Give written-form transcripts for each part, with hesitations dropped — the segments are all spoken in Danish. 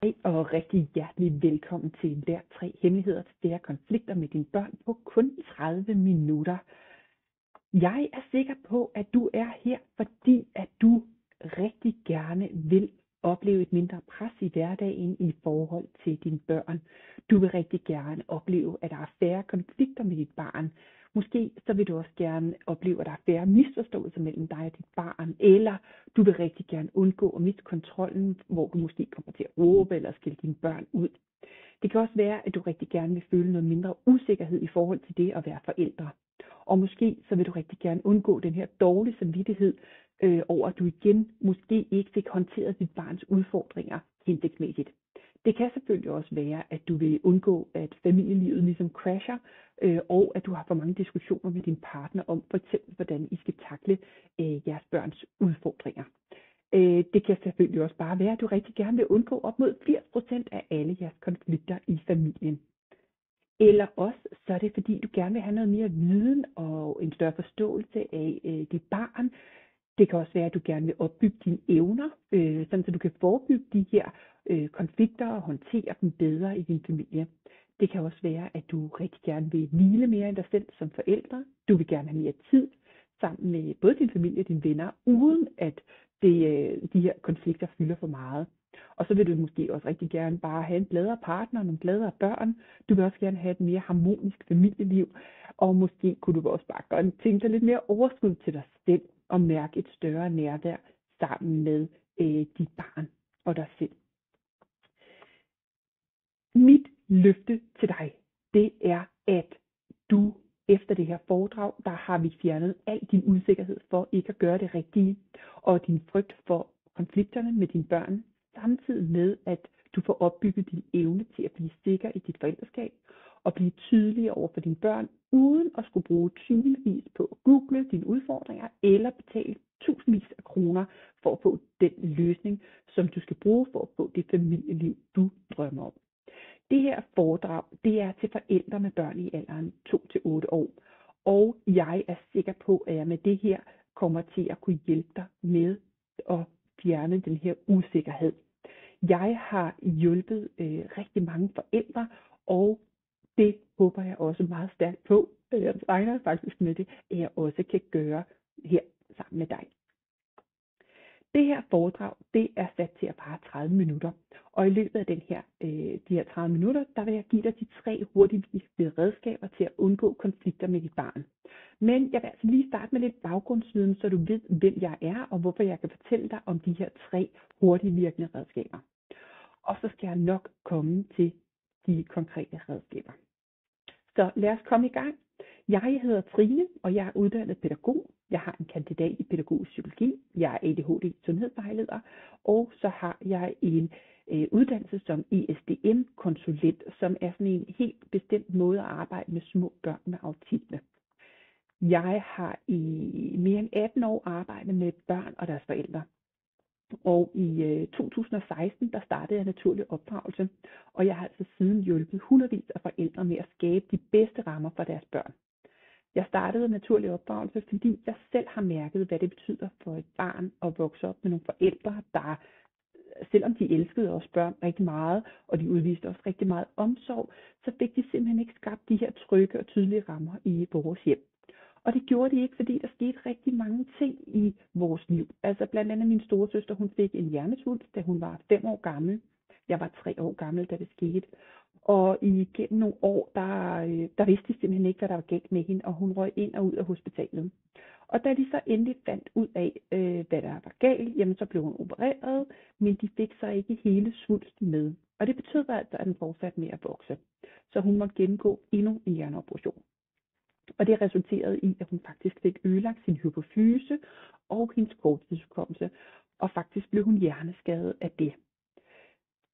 Hej og rigtig hjertelig velkommen til hver 3 hemmeligheder til færre konflikter med dine børn på kun 30 minutter. Jeg er sikker på, at du er her, fordi at du rigtig gerne vil opleve et mindre pres i hverdagen i forhold til dine børn. Du vil rigtig gerne opleve, at der er færre konflikter med dit barn. Måske så vil du også gerne opleve, at der er færre misforståelser mellem dig og dit barn, eller du vil rigtig gerne undgå at miste kontrollen, hvor du måske kommer til at råbe eller skille dine børn ud. Det kan også være, at du rigtig gerne vil føle noget mindre usikkerhed i forhold til det at være forældre. Og måske så vil du rigtig gerne undgå den her dårlige samvittighed over, at du igen måske ikke fik håndteret dit barns udfordringer hensigtsmæssigt. Det kan selvfølgelig også være, at du vil undgå, at familielivet ligesom crasher, og at du har for mange diskussioner med din partner om for eksempel, hvordan I skal takle jeres børns udfordringer. Det kan selvfølgelig også bare være, at du rigtig gerne vil undgå op mod 80% af alle jeres konflikter i familien. Eller også så er det fordi, du gerne vil have noget mere viden og en større forståelse af dit barn. Det kan også være, at du gerne vil opbygge dine evner, sådan så du kan forebygge de her konflikter og håndtere dem bedre i din familie. Det kan også være, at du rigtig gerne vil hvile mere end dig selv som forældre. Du vil gerne have mere tid sammen med både din familie og dine venner, uden at de her konflikter fylder for meget. Og så vil du måske også rigtig gerne bare have en gladere partner og nogle gladere børn. Du vil også gerne have et mere harmonisk familieliv. Og måske kunne du også bare godt tænke dig lidt mere overskud til dig selv og mærke et større nærvær sammen med dit barn og dig selv. Mit løfte til dig, det er, at du efter det her foredrag, der har vi fjernet al din usikkerhed for ikke at gøre det rigtige, og din frygt for konflikterne med dine børn, samtidig med, at du får opbygget din evne til at blive sikker i dit forældreskab, og blive tydelig over for dine børn, uden at skulle bruge timevis på at google dine udfordringer, eller betale tusindvis af kroner for at få den løsning, som du skal bruge for at få det familieliv, du drømmer om. Det her foredrag, det er til forældre med børn i alderen 2-8 år. Og jeg er sikker på, at jeg med det her kommer til at kunne hjælpe dig med at fjerne den her usikkerhed. Jeg har hjulpet rigtig mange forældre, og det håber jeg også meget stærkt på. Jeg regner faktisk med det, at jeg også kan gøre her sammen med dig. Det her foredrag, det er sat til at vare 30 minutter. Og i løbet af de her 30 minutter, der vil jeg give dig de 3 hurtige redskaber til at undgå konflikter med dit barn. Men jeg vil altså lige starte med lidt baggrundsviden, så du ved, hvem jeg er, og hvorfor jeg kan fortælle dig om de her 3 hurtigt virkende redskaber. Og så skal jeg nok komme til de konkrete redskaber. Så lad os komme i gang. Jeg hedder Trine, og jeg er uddannet pædagog. Jeg har en kandidat i pædagogisk psykologi. Jeg er ADHD-sundhedsvejleder, og så har jeg en uddannelse som ESDM-konsulent, som er sådan en helt bestemt måde at arbejde med små børn med autisme. Jeg har i mere end 18 år arbejdet med børn og deres forældre. Og i 2016, der startede jeg naturlig opdragelse, og jeg har altså siden hjulpet hundredvis af forældre med at skabe de bedste rammer for deres børn. Jeg startede naturlig opdragelse, fordi jeg selv har mærket, hvad det betyder for et barn at vokse op med nogle forældre, der, selvom de elskede os børn rigtig meget, og de udviste også rigtig meget omsorg, så fik de simpelthen ikke skabt de her trygge og tydelige rammer i vores hjem. Og det gjorde de ikke, fordi der skete rigtig mange ting i vores liv. Altså blandt andet min storesøster, hun fik en hjernesvulst, da hun var 5 år gammel. Jeg var 3 år gammel, da det skete. Og igennem nogle år, der vidste de simpelthen ikke, hvad der var galt med hende, og hun røg ind og ud af hospitalet. Og da de så endelig fandt ud af, hvad der var galt, jamen så blev hun opereret, men de fik så ikke hele svulsten med. Og det betød altså, at den fortsatte med at vokse. Så hun måtte gennemgå endnu en hjerneoperation. Og det resulterede i, at hun faktisk fik ødelagt sin hypofyse og hendes korttidshukommelse, og faktisk blev hun hjerneskadet af det.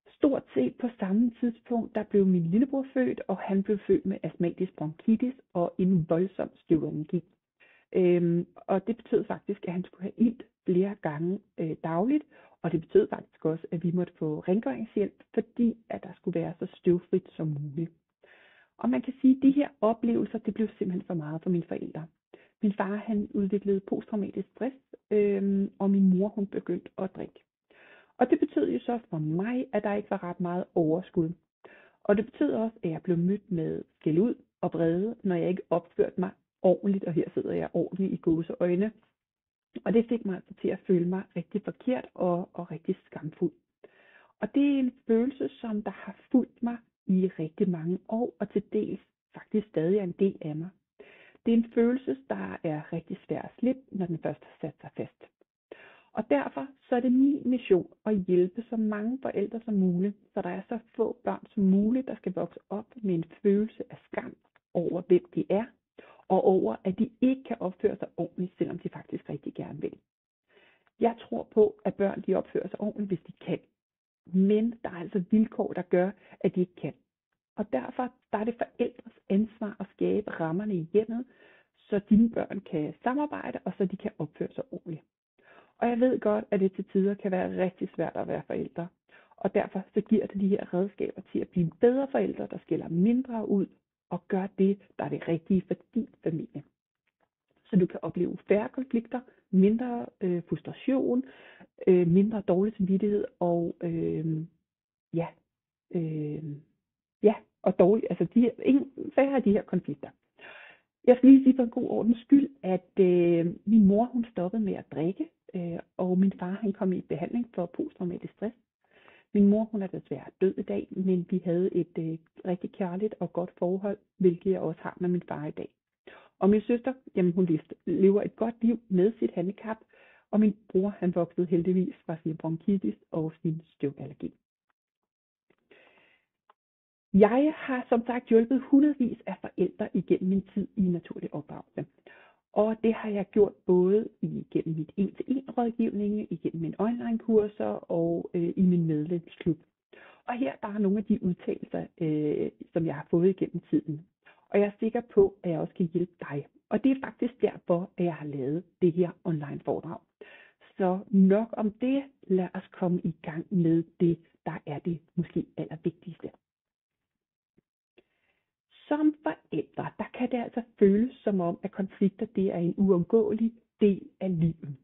Stort set på samme tidspunkt, der blev min lillebror født, og han blev født med astmatisk bronkitis og en voldsom støvallergi. Og det betød faktisk, at han skulle have ilt flere gange dagligt, og det betød faktisk også, at vi måtte få rengøringshjælp, fordi at der skulle være så støvfrit som muligt. Og man kan sige, at de her oplevelser, det blev simpelthen for meget for mine forældre. Min far, han udviklede posttraumatisk stress, og min mor, hun begyndte at drikke. Og det betød jo så for mig, at der ikke var ret meget overskud. Og det betød også, at jeg blev mødt med skældud og vrede, når jeg ikke opførte mig ordentligt, og her sidder jeg ordentligt i gåseøjne. Og det fik mig altså til at føle mig rigtig forkert og rigtig skamfuld. Og det er en følelse, som der har fulgt mig i rigtig mange år, og til dels faktisk stadig er en del af mig. Det er en følelse, der er rigtig svær at slippe, når den først har sat sig fast. Og derfor så er det min mission at hjælpe så mange forældre som muligt, så der er så få børn som muligt, der skal vokse op med en følelse af skam over, hvem de er, og over, at de ikke kan opføre sig ordentligt, selvom de faktisk rigtig gerne vil. Jeg tror på, at børn de opfører sig ordentligt, hvis de kan. Men der er altså vilkår, der gør, at de ikke kan. Og derfor der er det forældres ansvar at skabe rammerne i hjemmet, så dine børn kan samarbejde, og så de kan opføre sig ordentligt. Og jeg ved godt, at det til tider kan være rigtig svært at være forældre. Og derfor så giver det de her redskaber til at blive bedre forældre, der skiller mindre ud og gør det, der er det rigtige for din familie. Så du kan opleve færre konflikter, mindre frustration, mindre dårlig samvittighed og og dårlig, altså færre af de her konflikter. Jeg skal lige sige for en god ordens skyld, at min mor hun stoppede med at drikke, og min far han kom i behandling for posttraumatisk stress. Min mor hun er desværre død i dag, men vi havde et rigtig kærligt og godt forhold, hvilket jeg også har med min far i dag. Og min søster, jamen hun lever et godt liv med sit handicap, og min bror han voksede heldigvis fra sin bronkitis og sin støvallergi. Jeg har som sagt hjulpet hundredvis af forældre igennem min tid i naturlig opdragelse. Og det har jeg gjort både igennem mit 1-til-1 rådgivning, igennem mine online-kurser og i min medlemsklub. Og her der er nogle af de udtalelser, som jeg har fået igennem tiden. Og jeg er sikker på, at jeg også kan hjælpe dig. Og det er faktisk derfor, at jeg har lavet det her online foredrag. Så nok om det, lad os komme i gang med det, der er det måske allervigtigste. Som forældre, der kan det altså føles som om, at konflikter det er en uundgåelig del af livet.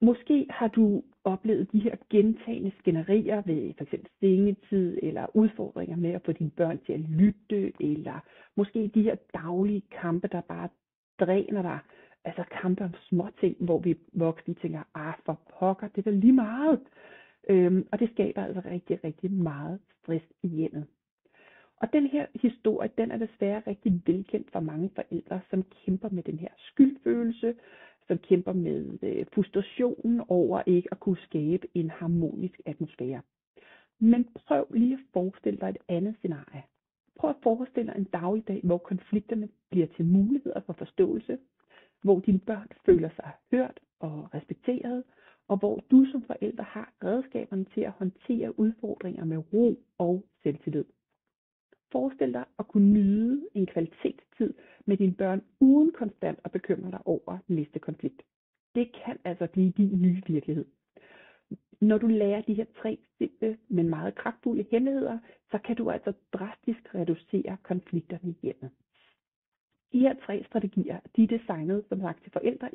Måske har du oplevet de her gentagne skænderier ved f.eks. sengetid, eller udfordringer med at få dine børn til at lytte, eller måske de her daglige kampe, der bare dræner dig. Altså kampe om småting, hvor vi voksne tænker, for pokker, det er da lige meget. Og det skaber altså rigtig, rigtig meget stress i hjemmet. Og den her historie, den er desværre rigtig velkendt for mange forældre, som kæmper med den her skyldfølelse, som kæmper med frustrationen over ikke at kunne skabe en harmonisk atmosfære. Men prøv lige at forestille dig et andet scenarie. Prøv at forestille dig en dagligdag, hvor konflikterne bliver til muligheder for forståelse, hvor dine børn føler sig hørt og respekteret, og hvor du som forælder har redskaberne til at håndtere udfordringer med ro og selvtillid. Forestil dig at kunne nyde en kvalitetstid med dine børn, uden konstant at bekymre dig over næste konflikt. Det kan altså blive din nye virkelighed. Når du lærer de her 3 simple, men meget kraftfulde hemmeligheder, så kan du altså drastisk reducere konflikterne i hjemmet. De her 3 strategier, de er designet som sagt til forældre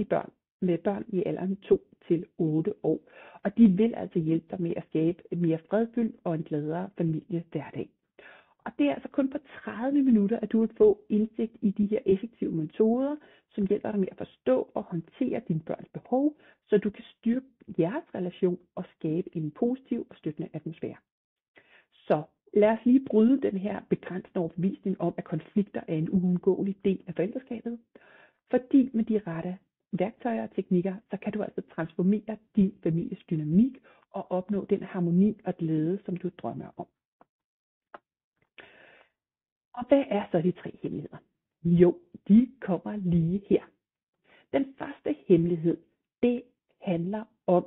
med børn i alderen 2 til 8 år. Og de vil altså hjælpe dig med at skabe en mere fredfyldt og en gladere familie hverdag. Og det er altså kun på 30 minutter, at du vil få indsigt i de her effektive metoder, som hjælper dig med at forstå og håndtere dine børns behov, så du kan styrke jeres relation og skabe en positiv og støttende atmosfære. Så lad os lige bryde den her begrænsende overbevisning om, at konflikter er en uundgåelig del af forældreskabet. Fordi med de rette værktøjer og teknikker, så kan du altså transformere din families dynamik og opnå den harmoni og glæde, som du drømmer om. Og hvad er så de 3 hemmeligheder? Jo, de kommer lige her. Den første hemmelighed, det handler om,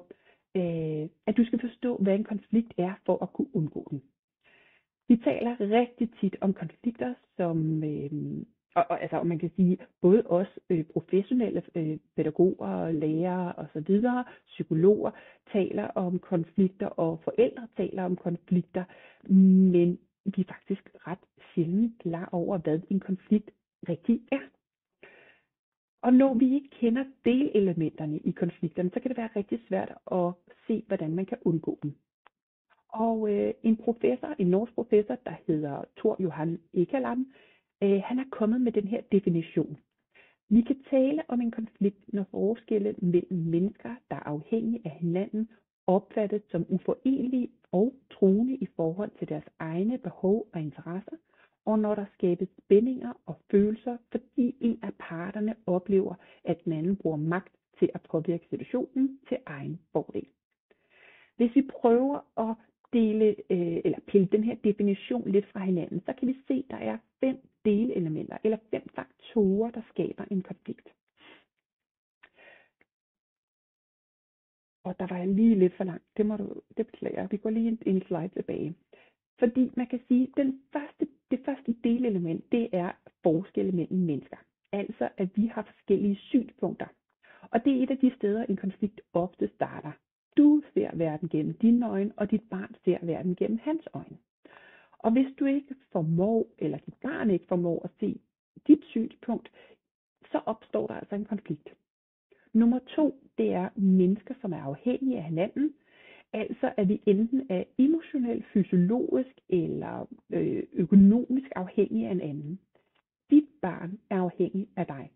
at du skal forstå, hvad en konflikt er, for at kunne undgå den. Vi taler rigtig tit om konflikter, som, og man kan sige, både os professionelle pædagoger, lærere osv., psykologer taler om konflikter, og forældre taler om konflikter, men vi er faktisk ret sjældent klar over, hvad en konflikt rigtig er. Og når vi ikke kender delelementerne i konflikterne, så kan det være rigtig svært at se, hvordan man kan undgå dem. Og en norsk professor, der hedder Tor Johan Ekeland, han er kommet med den her definition. Vi kan tale om en konflikt, når forskelle mellem mennesker, der er afhængige af hinanden, opfattes som uforenelige og truende i forhold til deres egne behov og interesser, og når der skabes spændinger og følelser, fordi en af parterne oplever, at den anden bruger magt til at påvirke situationen til egen fordel. Hvis vi prøver at pille den her definition lidt fra hinanden, så kan vi se, at der er 5 delelementer eller 5 faktorer, der skaber en konflikt. Og der var jeg lige lidt for langt. Det beklager. Vi går lige en slide tilbage. Fordi man kan sige, at det første delelement, det er forskelle mellem mennesker. Altså, at vi har forskellige synspunkter. Og det er et af de steder, en konflikt ofte starter. Du ser verden gennem dine øjne, og dit barn ser verden gennem hans øjne. Og hvis du ikke formår, eller dit barn ikke formår at se dit synspunkt, så opstår der altså en konflikt. Nummer 2, det er mennesker, som er afhængige af hinanden. Altså at vi enten er emotionelt, fysiologisk eller økonomisk afhængige af en anden. Dit barn er afhængig af dig.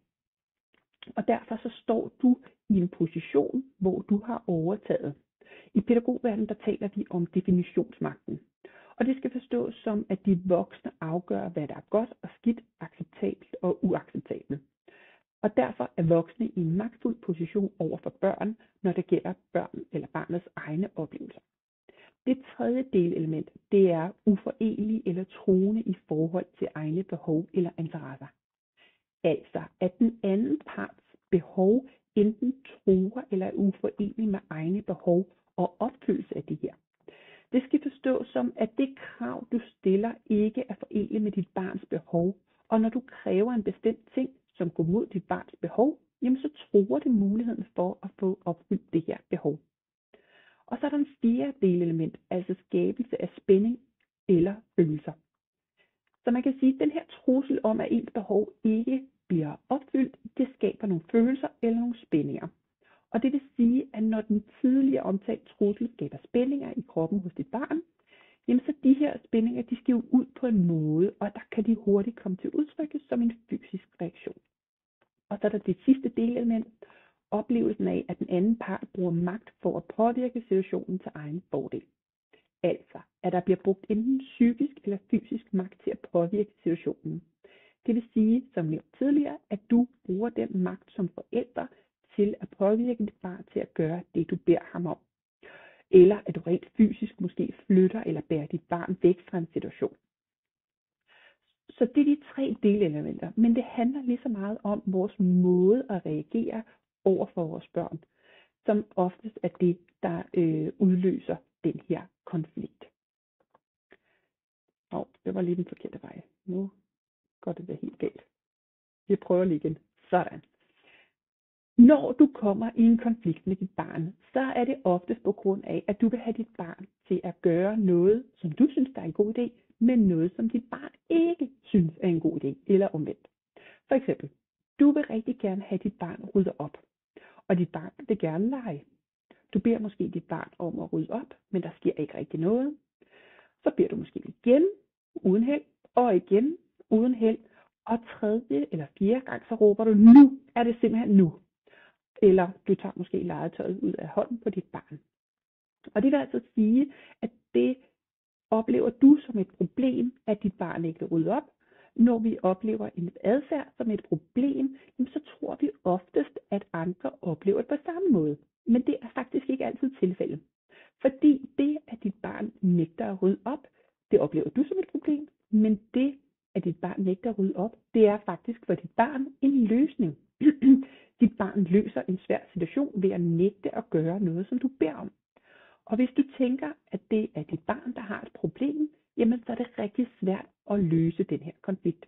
Og derfor så står du i en position, hvor du har overtaget. I pædagogverdenen, der taler vi om definitionsmagten. Og det skal forstås som, at de voksne afgør, hvad der er godt og skidt, acceptabelt og uacceptabelt. Og derfor er voksne i en magtfuld position over for børn, når det gælder børn eller barnets egne oplevelser. Det tredje delelement, det er uforenelig eller truende i forhold til egne behov eller interesser. Altså, at den anden parts behov enten truer eller er uforenelig med egne behov og opfyldelse af de her. Det skal forstås som, at det krav, du stiller, ikke er forenelig med dit barns behov, og når du kræver en bestemt ting, som går mod dit barns behov, jamen så truer det muligheden for at få opfyldt det her behov. Og så er der en fjerde delelement, altså skabelse af spænding eller følelser. Så man kan sige, at den her trussel om, at ens behov ikke bliver opfyldt, det skaber nogle følelser eller nogle spændinger. Og det vil sige, at når den tidligere omtalte trussel skaber spændinger i kroppen hos dit barn, jamen så de her spændinger, de skal jo ud på en måde, og der kan de hurtigt komme til udtryk som en fysisk reaktion. Og så er der det sidste delelement, oplevelsen af, at den anden part bruger magt for at påvirke situationen til egen fordel. Altså, at der bliver brugt enten psykisk eller fysisk magt til at påvirke situationen. Det vil sige, som nævnt tidligere, at du bruger den magt som forælder til at påvirke dit barn til at gøre det, du beder ham om. Eller at du rent fysisk måske flytter eller bærer dit barn væk fra en situation. Så det er de 3 delelementer, men det handler lige så meget om vores måde at reagere over for vores børn, som oftest er det, der udløser den her konflikt. Det var lige den forkerte vej. Nu går det da helt galt. Jeg prøver lige igen. Sådan. Når du kommer i en konflikt med dit barn, så er det oftest på grund af, at du vil have dit barn til at gøre noget, som du synes er en god idé, men noget, som dit barn ikke synes er en god idé, eller omvendt. For eksempel, du vil rigtig gerne have dit barn rydde op, og dit barn vil gerne lege. Du beder måske dit barn om at rydde op, men der sker ikke rigtig noget. Så beder du måske igen, uden held, og igen, uden held, og 3. eller 4. gang, så råber du, nu er det simpelthen nu. Eller du tager måske legetøjet ud af hånden på dit barn. Og det vil altså sige, at det oplever du som et problem, at dit barn ikke vil rydde op. Når vi oplever en adfærd som et problem, så tror vi oftest, at andre oplever det på samme måde. Men det er faktisk ikke altid tilfældet. Fordi det, at dit barn nægter at rydde op, det oplever du som et problem. Men det, at dit barn nægter at rydde op, det er faktisk for dit barn en løsning. Dit barn løser en svær situation ved at nægte at gøre noget, som du beder om. Og hvis du tænker, at det er dit barn, der har et problem, jamen så er det rigtig svært at løse den her konflikt.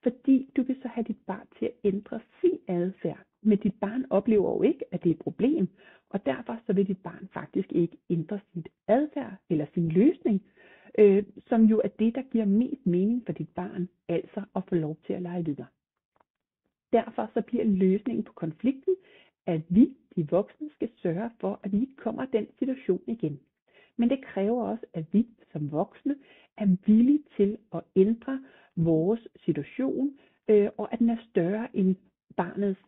Fordi du vil så have dit barn til at ændre sin adfærd. Men dit barn oplever jo ikke, at det er et problem. Og derfor så vil dit barn faktisk ikke ændre sit adfærd eller sin løsning, som jo er det, der giver mest mening for dit barn, altså at få lov til at lege videre. Derfor så bliver løsningen på konflikten, at vi, de voksne, skal sørge for, at vi ikke kommer i den situation igen. Men det kræver også, at vi som voksne er villige til at ændre vores situation, og at den er større end barnets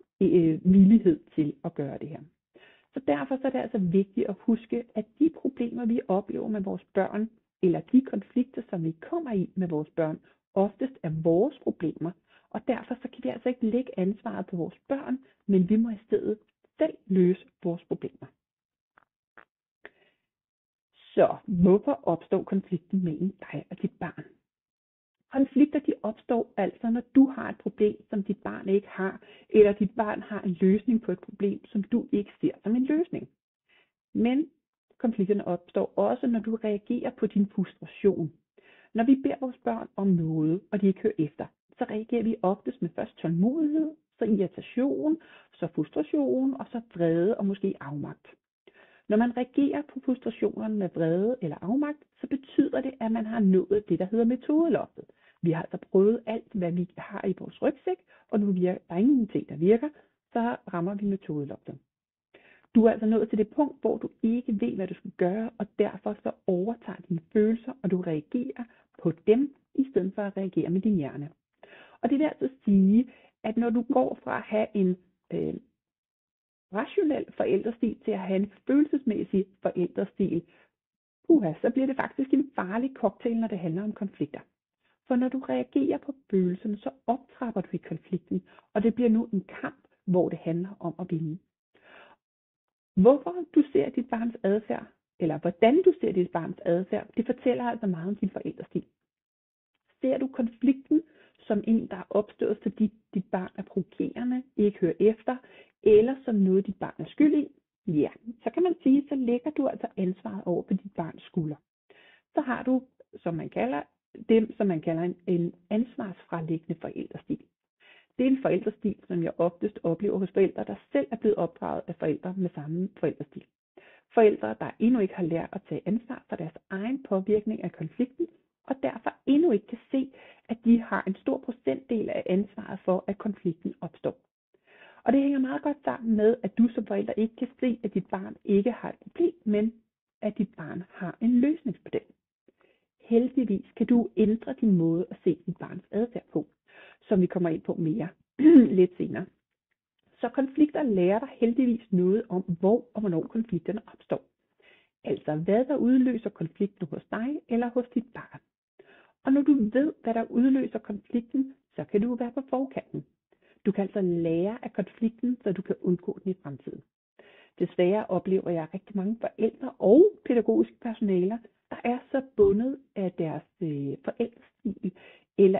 villighed til at gøre det her. Så derfor så er det altså vigtigt at huske, at de problemer, vi oplever med vores børn, eller de konflikter, som vi kommer i med vores børn, oftest er vores problemer. Og derfor så kan vi altså ikke lægge ansvaret på vores børn, men vi må i stedet selv løse vores problemer. Så hvorfor opstår konflikten mellem dig og dit barn? Konflikter de opstår altså, når du har et problem, som dit barn ikke har, eller dit barn har en løsning på et problem, som du ikke ser som en løsning. Men konflikterne opstår også, når du reagerer på din frustration. Når vi beder vores børn om noget, og de ikke hører efter, så reagerer vi oftest med først tålmodighed, så irritation, så frustration, og så vrede og måske afmagt. Når man reagerer på frustrationerne med vrede eller afmagt, så betyder det, at man har nået det, der hedder metodeloftet. Vi har altså prøvet alt, hvad vi har i vores rygsæk, og nu virker der ingenting, der virker, så rammer vi metodeloftet. Du er altså nået til det punkt, hvor du ikke ved, hvad du skal gøre, og derfor så overtager dine følelser, og du reagerer på dem, i stedet for at reagere med din hjerne. Og det vil altså sige, at når du går fra at have en rationel forældrestil til at have en følelsesmæssig forældrestil, så bliver det faktisk en farlig cocktail, når det handler om konflikter. For når du reagerer på følelserne, så optrapper du i konflikten, og det bliver nu en kamp, hvor det handler om at vinde. Hvorfor du ser dit barns adfærd, eller hvordan du ser dit barns adfærd, det fortæller altså meget om din forældrestil. Ser du konflikten som en, der er opstået, fordi dit barn er provokerende, ikke hører efter, eller som noget, dit barn er skyld i, ja, så kan man sige, så lægger du altså ansvaret over på dit barns skulder. Så har du, som man kalder en ansvarsfralæggende forældrestil. Det er en forældrestil, som jeg oftest oplever hos forældre, der selv er blevet opdraget af forældre med samme forældrestil. Forældre, der endnu ikke har lært at tage ansvar for deres egen påvirkning af konflikten, og derfor endnu ikke kan se, at de har en stor procentdel af ansvaret for, at konflikten opstår. Og det hænger meget godt sammen med, at du som forælder ikke kan se, at dit barn ikke har et problem, men at dit barn har en løsningsmodel. Heldigvis kan du ændre din måde at se dit barns adfærd på, som vi kommer ind på mere lidt senere. Så konflikter lærer dig heldigvis noget om, hvor og hvornår konflikterne opstår. Altså hvad der udløser konflikten hos dig eller hos dit barn. Og når du ved, hvad der udløser konflikten, så kan du være på forkanten. Du kan altså lære af konflikten, så du kan undgå den i fremtiden. Desværre oplever jeg rigtig mange forældre og pædagogiske personaler, der er så bundet af deres forældrestil, eller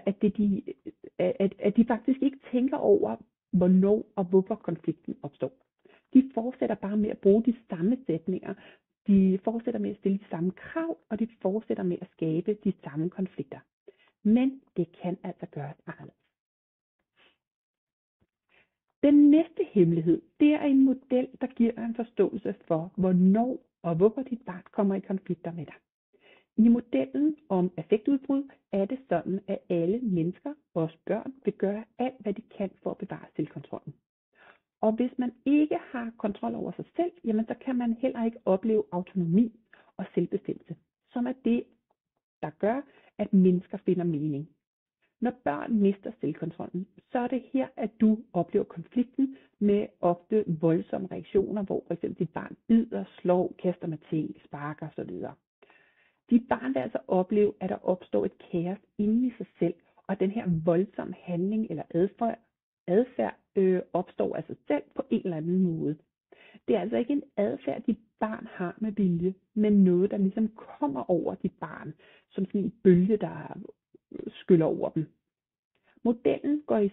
at de faktisk ikke tænker over, hvornår og hvorfor konflikten opstår. De fortsætter bare med at bruge de samme sætninger, de fortsætter med at stille de samme krav, og de fortsætter med at skabe de samme konflikter. Men det kan altså gøres anderledes. Den næste hemmelighed, det er en model, der giver dig en forståelse for, hvornår og hvorfor dit barn kommer i konflikter med dig. I modellen om affektudbrud er det sådan, at alle mennesker, også børn, vil gøre alt, hvad de kan for at bevare selvkontrollen. Og hvis man ikke har kontrol over sig selv, jamen så kan man heller ikke opleve autonomi og selvbestemmelse, som er det, der gør, at mennesker finder mening. Når børn mister selvkontrollen, så er det her, at du oplever konflikten med ofte voldsomme reaktioner, hvor f.eks. dit barn bider, slår, kaster med ting, sparker osv. Dit barn vil altså opleve, at der opstår et kaos inde i sig selv, og den her voldsomme handling eller adfærd opstår af sig selv på en eller anden måde. Det er altså ikke en adfærd, dit barn har med vilje, men noget, der ligesom kommer over dit barn, som sådan en bølge, der skyller over dem. Modellen går i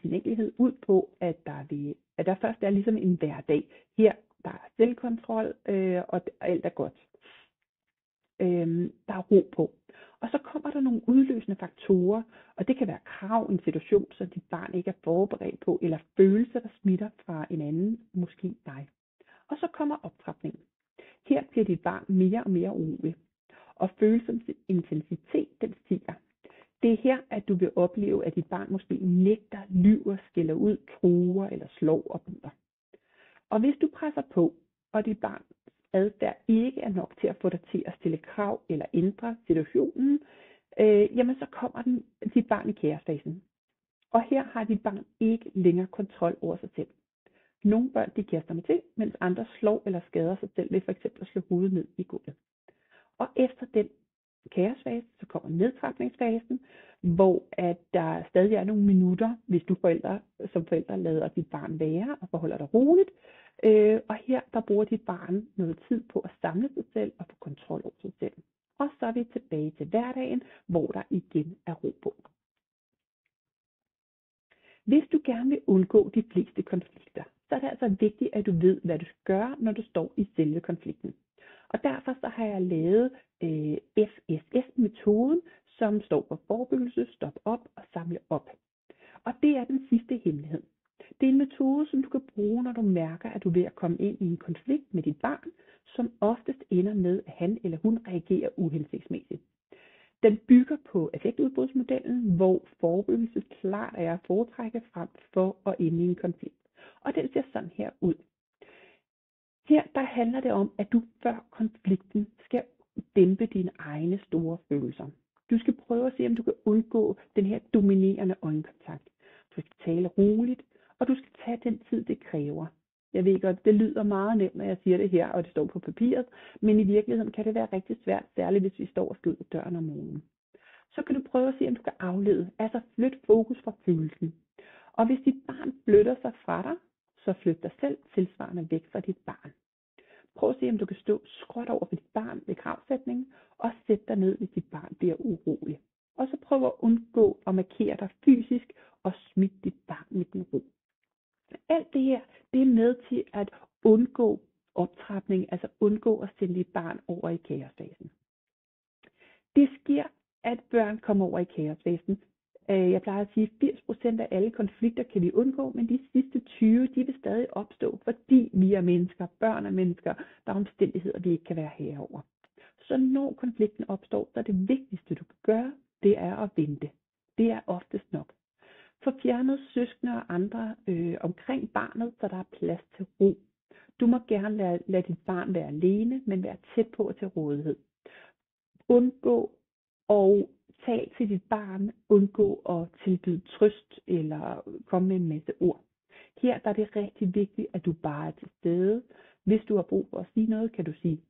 sin enkelhed ud på, at der først er ligesom en hverdag. Her der er selvkontrol, og alt er godt. Der er ro på. Og så kommer der nogle udløsende faktorer, og det kan være krav, en situation, som dit barn ikke er forberedt på, eller følelser, der smitter fra en anden, måske dig. Og så kommer optrapningen. Her bliver dit barn mere og mere urolig, og følelsens intensitet, den stiger. Det er her, at du vil opleve, at dit barn måske nægter, lyver, skælder ud, truer eller slår og bider. Og hvis du presser på, og dit barns adfærd ikke er nok til at få dig til at stille krav eller ændre situationen, jamen så kommer dit barn i kaosfasen. Og her har dit barn ikke længere kontrol over sig selv. Nogle børn de kaster med til, mens andre slår eller skader sig selv ved for eksempel at slå hovedet ned i gulvet. Og efter den kaosfase, så kommer nedtrapningsfasen, hvor at der stadig er nogle minutter, hvis du som forældre lader dit barn være og forholder dig roligt. Og her der bruger dit barn noget tid på at samle sig selv og få kontrol over sig selv. Og så er vi tilbage til hverdagen, hvor der igen er ro på. Hvis du gerne vil undgå de fleste konflikter, så er det altså vigtigt, at du ved, hvad du skal gøre, når du står i selve konflikten. Og derfor så har jeg lavet FSS-metoden, som står for forebyggelse, stop op og samle op. Og det er den sidste hemmelighed. Det er en metode, som du kan bruge, når du mærker, at du er ved at komme ind i en konflikt med dit barn, som oftest ender med, at han eller hun reagerer uhensigtsmæssigt. Den bygger på affektudbrudsmodellen, hvor forebyggelse klart er at foretrække frem for at ende i en konflikt. Og den ser sådan her ud. Her der handler det om, at du før konflikten skal dæmpe dine egne store følelser. Du skal prøve at se, om du kan undgå den her dominerende øjenkontakt. Du skal tale roligt, og du skal tage den tid, det kræver. Jeg ved godt, det lyder meget nemt, når jeg siger det her, og det står på papiret, men i virkeligheden kan det være rigtig svært, særligt hvis vi står og skal ud af døren om morgenen. Så kan du prøve at se, om du kan aflede, altså flytte fokus fra følelsen. Og hvis dit barn flytter sig fra dig, så flyt dig selv tilsvarende væk fra dit barn. Prøv at se, om du kan stå skråt over for dit barn ved kravsætningen, og sætte dig ned, hvis dit barn bliver urolig. Og så prøv at undgå at markere dig fysisk og smitte dit barn med din ro. Alt det her, det er med til at undgå optrapning, altså undgå at sende dit barn over i kaosfasen. Det sker, at børn kommer over i kaosfasen. Jeg plejer at sige, at 80% af alle konflikter kan vi undgå, men de sidste 20, de vil stadig opstå, fordi vi er mennesker, børn er mennesker, der er omstændigheder, vi ikke kan være herover. Så når konflikten opstår, så er det vigtigste, du kan gøre, det er at vente. Det er oftest nok. Få fjernet søskende og andre omkring barnet, så der er plads til ro. Du må gerne lade dit barn være alene, men være tæt på og til rådighed. Undgå og tal til dit barn, undgå at tilbyde trøst eller komme med en masse ord. Her der er det rigtig vigtigt, at du bare er til stede. Hvis du har brug for at sige noget, kan du sige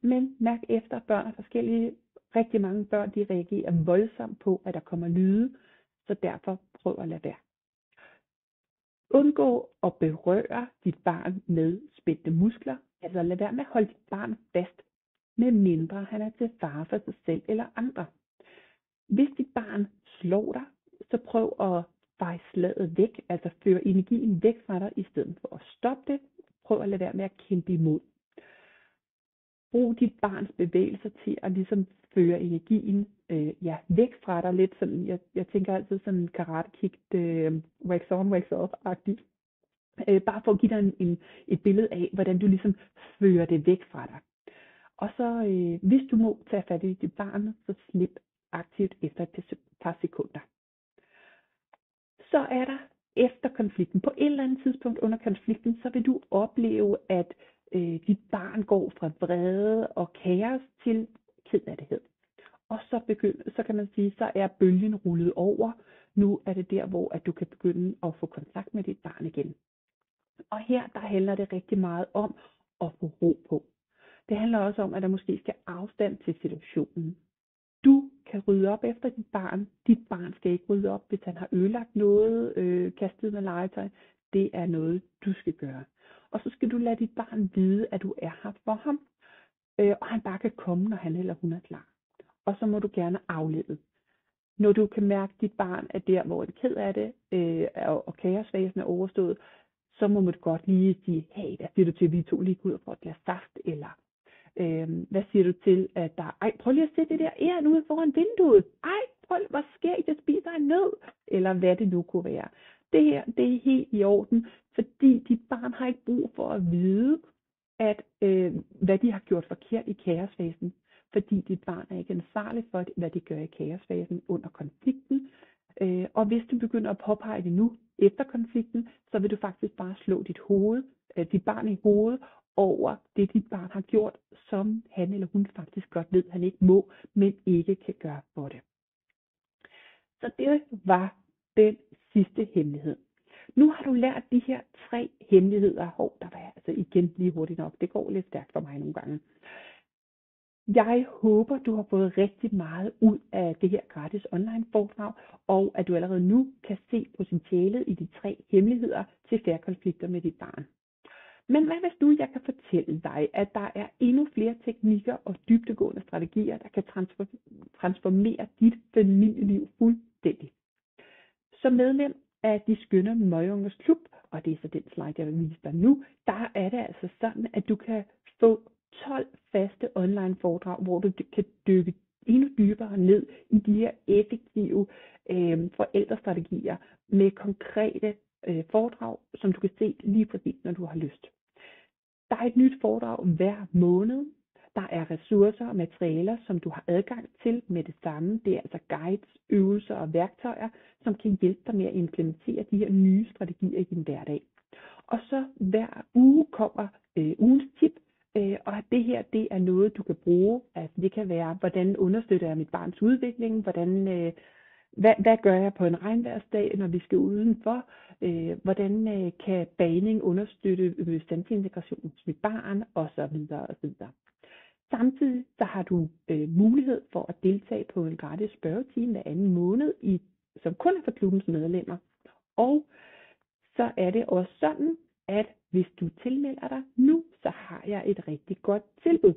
men mærk efter, at børn er forskellige. Rigtig mange børn de reagerer voldsomt på, at der kommer lyde, så derfor prøv at lade være. Undgå at berøre dit barn med spændte muskler, altså lad være med at holde dit barn fast, medmindre han er til fare for sig selv eller andre. Hvis dit barn slår dig, så prøv at feje slaget væk, altså føre energien væk fra dig, i stedet for at stoppe det. Prøv at lade være med at kæmpe imod. Brug dit barns bevægelser til at ligesom føre energien væk fra dig lidt. Sådan, jeg tænker altid sådan en karate kick, wax on, wax off-agtigt. Bare for at give dig et billede af, hvordan du ligesom fører det væk fra dig. Og så hvis du må tage fat i dit barn, så slip aktivt efter et par sekunder. Så er der efter konflikten, på et eller andet tidspunkt under konflikten, så vil du opleve, at dit barn går fra vrede og kaos til kedsomhed. Og så kan man sige, så er bølgen rullet over. Nu er det der, hvor at du kan begynde at få kontakt med dit barn igen. Og her der handler det rigtig meget om at få ro på. Det handler også om, at der måske skal afstand til situationen. Du kan rydde op efter dit barn. Dit barn skal ikke rydde op, hvis han har ødelagt noget, kastet med legetøj. Det er noget, du skal gøre. Og så skal du lade dit barn vide, at du er her for ham. Og han bare kan komme, når han eller hun er klar. Og så må du gerne aflede. Når du kan mærke, at dit barn er der, hvor det er ked af det, og kaosfasen er overstået, så må du godt lige sige, hey, hvad siger du til, at vi to lige går ud og får et glas saft, eller hvad siger du til, at prøv lige at se det der æren ude foran vinduet. Hvor skægt, jeg spiser en nød, eller hvad det nu kunne være. Det her, det er helt i orden, fordi dit barn har ikke brug for at vide, at hvad de har gjort forkert i kaosfasen. fordi dit barn er ikke ansvarlig for, hvad det gør i kaosfasen under konflikten. Og hvis du begynder at påpege det nu, efter konflikten, så vil du faktisk bare slå dit barn i hovedet over det, dit barn har gjort, som han eller hun faktisk godt ved, han ikke må, men ikke kan gøre for det. Så det var den sidste hemmelighed. Nu har du lært de her 3 hemmeligheder. Der var jeg altså igen lige hurtigt nok. Det går lidt stærkt for mig nogle gange. Jeg håber, du har fået rigtig meget ud af det her gratis online foredrag, og at du allerede nu kan se potentialet i de 3 hemmeligheder til færkonflikter med dit barn. Men hvad hvis nu jeg kan fortælle dig, at der er endnu flere teknikker og dybdegående strategier, der kan transformere dit familieliv fuldstændig? Som medlem af De Skønne Møgungers Klub, og det er så den slide, jeg vil vise dig nu, der er det altså sådan, at du kan få 12 faste online foredrag, hvor du kan dykke endnu dybere ned i de her effektive forældrestrategier med konkrete foredrag, som du kan se lige præcis, når du har lyst. Der er et nyt foredrag hver måned. Der er ressourcer og materialer, som du har adgang til med det samme. Det er altså guides, øvelser og værktøjer, som kan hjælpe dig med at implementere de her nye strategier i din hverdag. Og så hver uge kommer ugens tip, og det her, det er noget, du kan bruge. Altså, det kan være, hvordan understøtter jeg mit barns udvikling, hvad gør jeg på en regnvejrsdag, når vi skal udenfor, hvordan kan bagning understøtte sanseintegration hos mit barn, osv. osv. Samtidig så har du mulighed for at deltage på en gratis spørgetime hver anden måned, som kun er for klubbens medlemmer. Og så er det også sådan, at hvis du tilmelder dig nu, så har jeg et rigtig godt tilbud.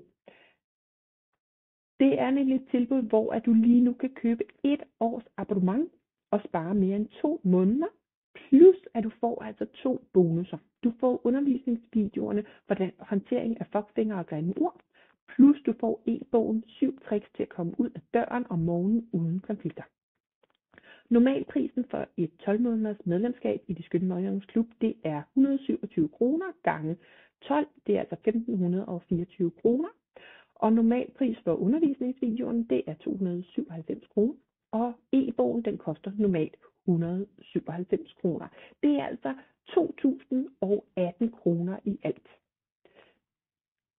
Det er nemlig et tilbud, hvor at du lige nu kan købe 1 års abonnement og spare mere end 2 måneder. Plus at du får altså 2 bonusser. Du får undervisningsvideoerne for den håndtering af fuckfinger og grimme ord. Plus du får e-bogen 7 tricks til at komme ud af døren om morgenen uden konflikter. Normalprisen for et 12-måneders medlemskab i De Skønne Møgungers Klub, det er 127 kroner gange 12, det er altså 1524 kroner. Og normalpris for undervisningsvideoen, det er 297 kroner. Og e-bogen, den koster normalt 197 kroner. Det er altså 2018 kroner i alt.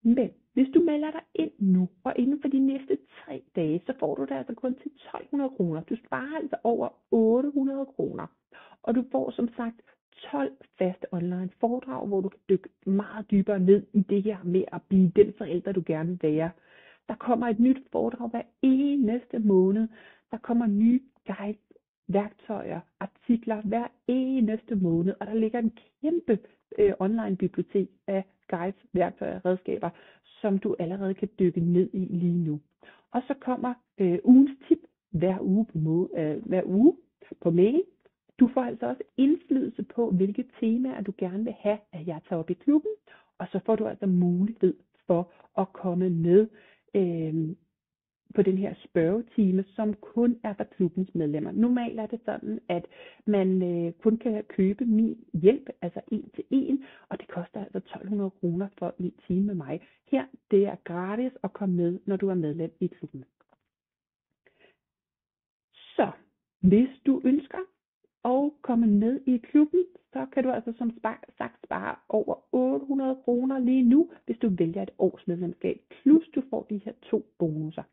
Men hvis du melder dig ind nu, og inden for de næste 3 dage, så får du det altså kun til 1200 kroner. Du sparer altså over 800 kroner. Og du får som sagt 12 faste online foredrag, hvor du kan dykke meget dybere ned i det her med at blive den forælder, du gerne vil være. Der kommer et nyt foredrag hver eneste måned. Der kommer nye guides, værktøjer, artikler hver eneste måned. Og der ligger en kæmpe online bibliotek af guides, værktøjer og redskaber, som du allerede kan dykke ned i lige nu. Og så kommer ugens tip hver uge på mail. Du får altså også indflydelse på, hvilke temaer du gerne vil have, at jeg tager op i klubben. Og så får du altså mulighed for at komme med på den her spørgetime, som kun er for klubbens medlemmer. Normalt er det sådan, at man kun kan købe min hjælp, altså 1-til-1, og det koster altså 1200 kroner for en time med mig. Her, det er gratis at komme med, når du er medlem i klubben. Så, hvis du ønsker at komme med i klubben, så kan du altså som sagt spare over 800 kroner lige nu, hvis du vælger et års medlemskab, plus du får de her 2 bonusser.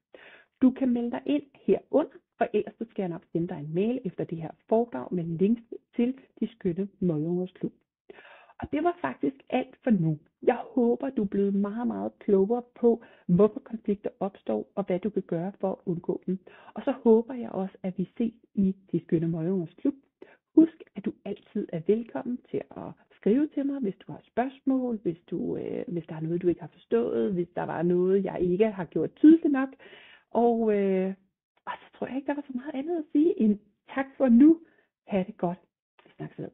Du kan melde dig ind herunder, og ellers så skal jeg nok sende dig en mail efter det her foredrag med links til De Skønne Møgungers Klub. Og det var faktisk alt for nu. Jeg håber, du er blevet meget, meget klogere på, hvorfor konflikter opstår, og hvad du kan gøre for at undgå dem. Og så håber jeg også, at vi ses i De Skønne Møgungers Klub. Husk, at du altid er velkommen til at skrive til mig, hvis du har spørgsmål, hvis der er noget, du ikke har forstået, hvis der var noget, jeg ikke har gjort tydeligt nok. Og så tror jeg ikke, der var så meget andet at sige end tak for nu. Ha' det godt. Vi snakkes ved.